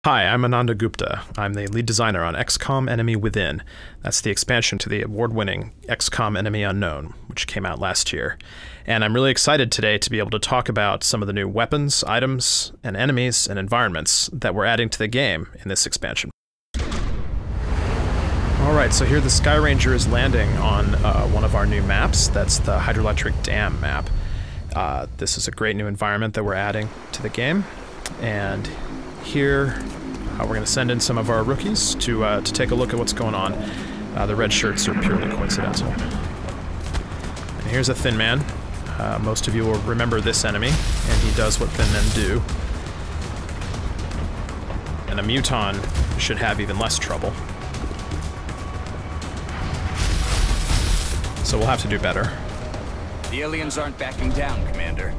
Hi, I'm Ananda Gupta. I'm the lead designer on XCOM Enemy Within. That's the expansion to the award-winning XCOM Enemy Unknown, which came out last year. And I'm really excited today to be able to talk about some of the new weapons, items, and enemies and environments that we're adding to the game in this expansion. Alright, so here the Sky Ranger is landing on one of our new maps. That's the Hydroelectric Dam Map. This is a great new environment that we're adding to the game. And here, we're going to send in some of our rookies to take a look at what's going on. The red shirts are purely coincidental. And here's a Thin Man. Most of you will remember this enemy, and he does what Thin Men do. And a Muton should have even less trouble. So we'll have to do better. The aliens aren't backing down, Commander.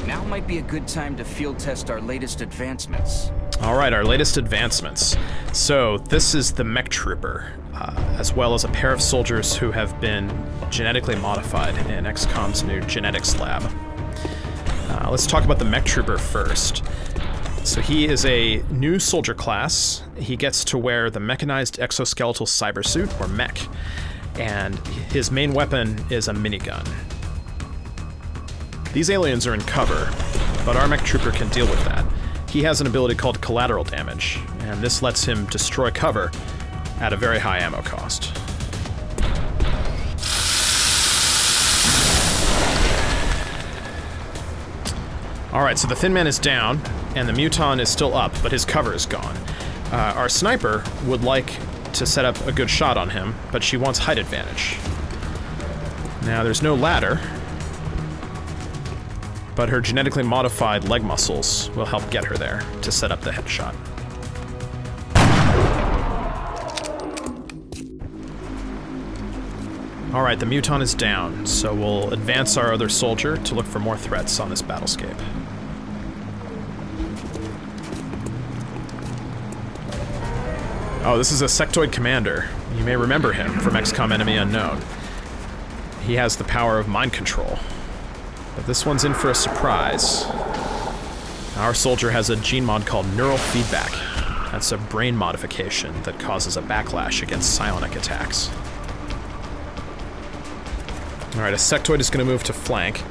Now might be a good time to field test our latest advancements. Alright, our latest advancements. So, this is the Mech Trooper, as well as a pair of soldiers who have been genetically modified in XCOM's new genetics lab. Let's talk about the Mech Trooper first. So he is a new soldier class. He gets to wear the Mechanized Exoskeletal Cybersuit, or Mech, and his main weapon is a minigun. These aliens are in cover, but our Mech Trooper can deal with that. He has an ability called collateral damage, and this lets him destroy cover at a very high ammo cost. Alright, so the Thin Man is down, and the Muton is still up, but his cover is gone. Our sniper would like to set up a good shot on him, but she wants height advantage. Now, there's no ladder, but her genetically modified leg muscles will help get her there to set up the headshot. Alright, the Muton is down, so we'll advance our other soldier to look for more threats on this battlescape. Oh, this is a sectoid commander. You may remember him from XCOM Enemy Unknown. He has the power of mind control. But this one's in for a surprise. Our soldier has a gene mod called neural feedback. That's a brain modification that causes a backlash against psionic attacks. Alright, a sectoid is going to move to flank.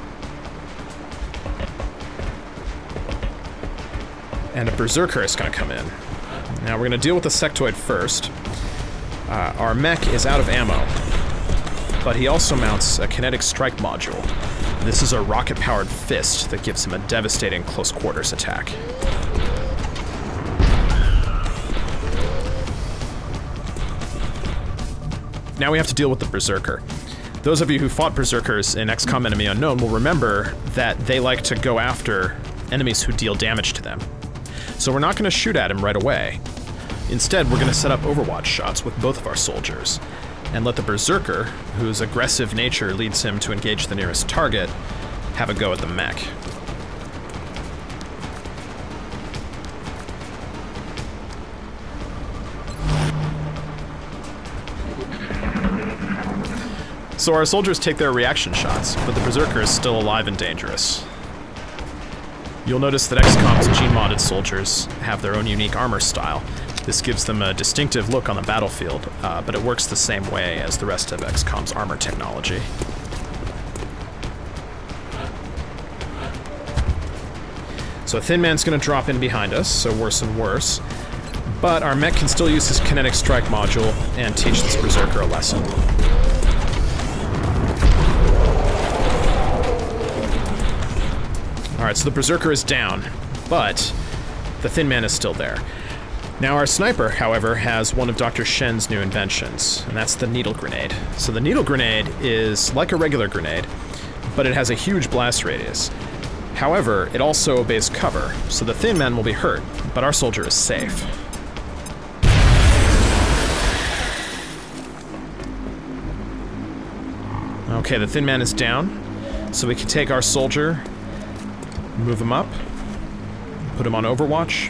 And a berserker is going to come in. Now we're going to deal with the sectoid first. Our mech is out of ammo, but he also mounts a kinetic strike module. This is a rocket-powered fist that gives him a devastating close-quarters attack. Now we have to deal with the Berserker. Those of you who fought Berserkers in XCOM Enemy Unknown will remember that they like to go after enemies who deal damage to them. So we're not going to shoot at him right away. Instead, we're going to set up overwatch shots with both of our soldiers, and let the Berserker, whose aggressive nature leads him to engage the nearest target, have a go at the mech. So our soldiers take their reaction shots, but the Berserker is still alive and dangerous. You'll notice that XCOM's gene-modded soldiers have their own unique armor style. This gives them a distinctive look on the battlefield, but it works the same way as the rest of XCOM's armor technology. So Thin Man's going to drop in behind us, so worse and worse. But our mech can still use his kinetic strike module and teach this Berserker a lesson. Alright, so the Berserker is down, but the Thin Man is still there. Now our sniper, however, has one of Dr. Shen's new inventions, and that's the needle grenade. So the needle grenade is like a regular grenade, but it has a huge blast radius. However, it also obeys cover, so the Thin Man will be hurt, but our soldier is safe. Okay, the Thin Man is down, so we can take our soldier, move him up, put him on Overwatch.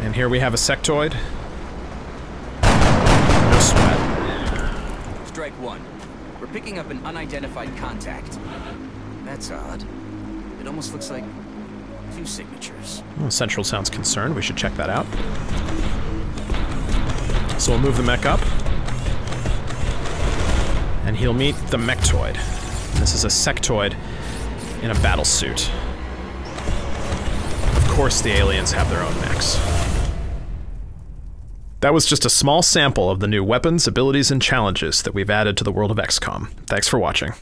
And here we have a sectoid. No sweat. Strike one. We're picking up an unidentified contact. That's odd. It almost looks like Two signatures. Well, Central sounds concerned. We should check that out. So we'll move the mech up. And he'll meet the Mechtoid. This is a sectoid in a battle suit. Of course the aliens have their own mechs. That was just a small sample of the new weapons, abilities, and challenges that we've added to the world of XCOM. Thanks for watching.